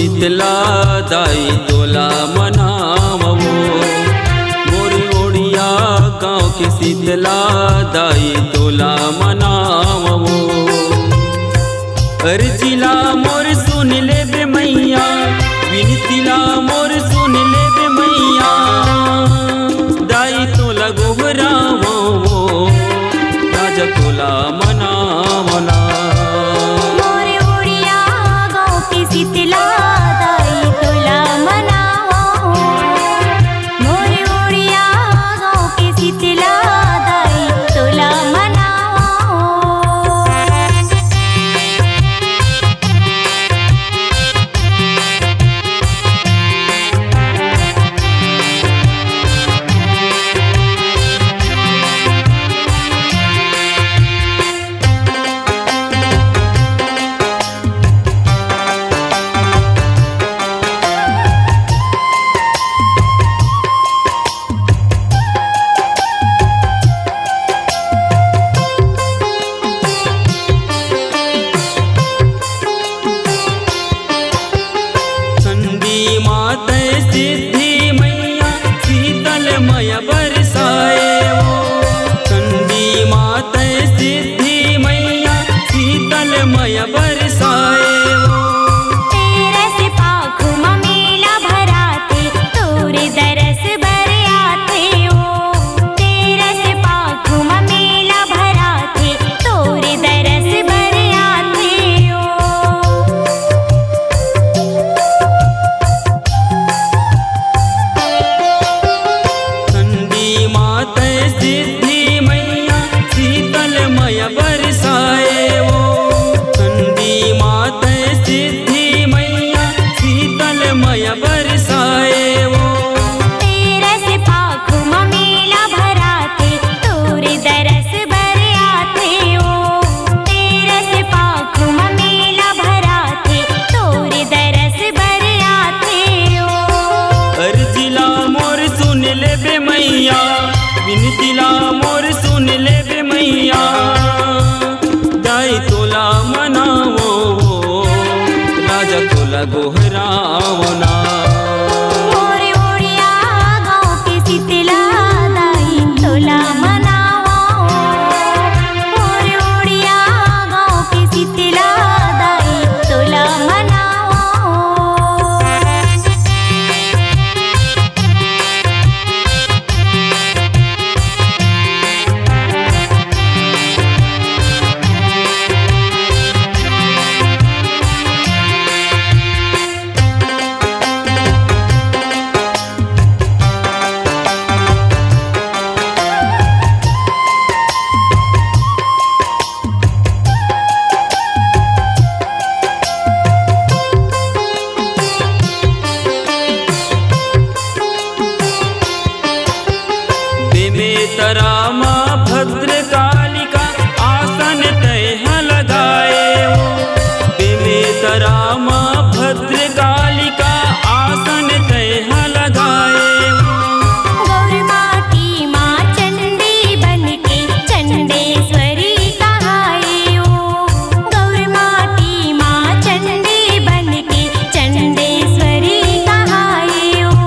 शीतला दाई तोला मनावो। मोर ओडिया गाँव के शीतला दाई तोला मनावो। अर्जिला मोर सुन ले बे मैया, विनतिला मोर सुन ले बे मैया, दाई तोला गोहरावो राजा तोला मनावना। मोर ओडिया गाँव के शीतला दाई तोला मनावो। मोर ओडिया गाँव के शीतला दाई तोला मनावो। माते सिद्धि मैया शीतल मय बरसाए वो। चंडी माते सिद्धि मैया शीतल मय बरसाए वो। तेरे से पाखु मेला भराते तोरे दरस भर आते हो। तेरे से पाखु मेला भराते तोरे दरस भर आते हो। माते सिद्धि मैया शीतल मय बरसाए वो। चंडी माते सिद्धि मैया शीतल मय बरसाए वो। तेरे से पाखु मेला भराते तोरे दरस भर आते हो। तेरे से पाखु मेला भराते तोरे दरस भर आते हो। अर्जिला मोर सुन ले बे मैया, विनतिला मोर सुन ले बे मैया, दाई तोला मनावो राजा तोला गोहरावना। मोर ओडिया गाँव के शीतला दाई तोला मनावो। मोर ओडिया गाँव के शीतला दाई तोला मनावो। बेमेतरामा भद्र कालिका आसन तह लगाए वो। बेमेतरामा भद्र कालिका आसन तह लगाए वो। गौर माटी माँ चंडी बनके चंडेश्वरी कहाए हो। गौर माटी माँ चंडी बनके चंडेश्वरी कहाए हो।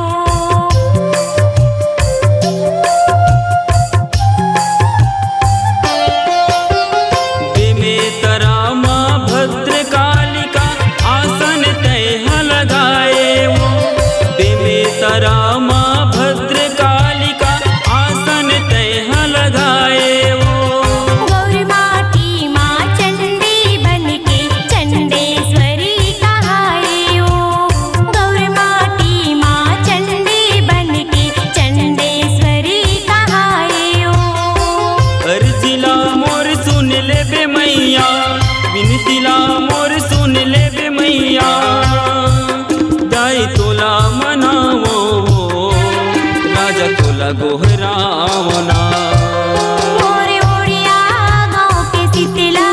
बेमेतरामा भद्र कालिका आसन तह लगाए वो। बेमेतरामा भद्र कालिका आसन तह लगाए वो। गौर माटी माँ चंडी बनके चंडेश्वरी कहाए हो। गौर माटी माँ चंडी बनके चंडेश्वरी कहाए हो। अर्जिला मोर सुन ले बे मैया, विनतिला मोर सुन ले बे मैया, दाई तोला मनावो राजा तोला गोहरावना। मोर ओडिया गाँव के शीतला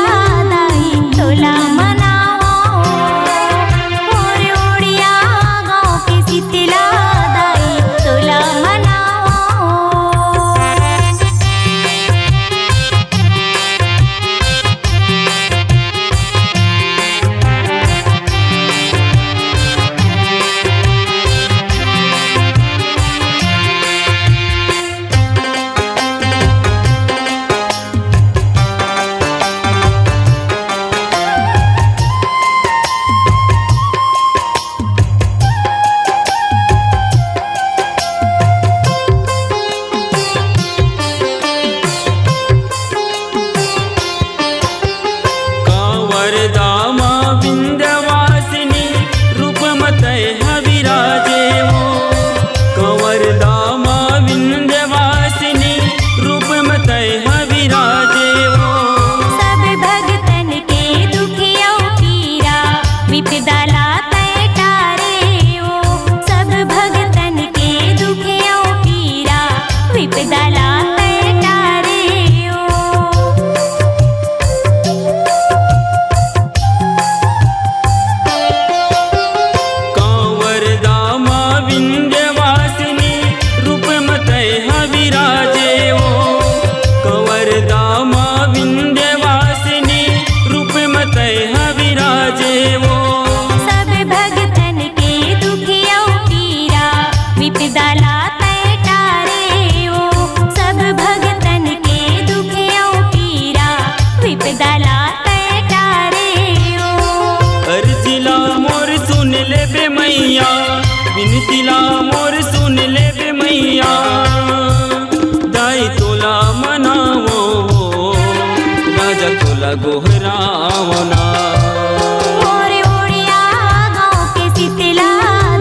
दाई तोला मनावो। मोर ओडिया गाँव के शीतला दाई तोला मनावो। तोला गोहरावना। मोरे ओडिया गाँव के शीतला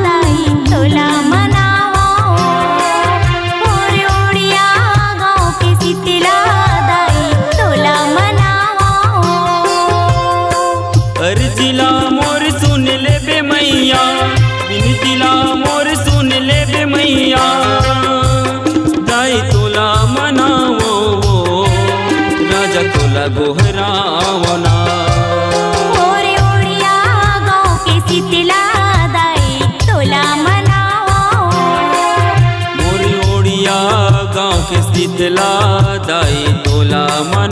दाई तोला मनावो। मोरे ओडिया गाँव के शीतला दाई तोला मनावो। अर्जिला मोर सुन ले बे मैया, बिनतिला मोर सुन ले बे मैया, दाई तोला मनावो राजा तोला गोहरावना। मोरे ओडिया गाँव के शीतला दाई तोला मनावो। मोर ओडिया गाँव के शीतला दाई तोला मनावो।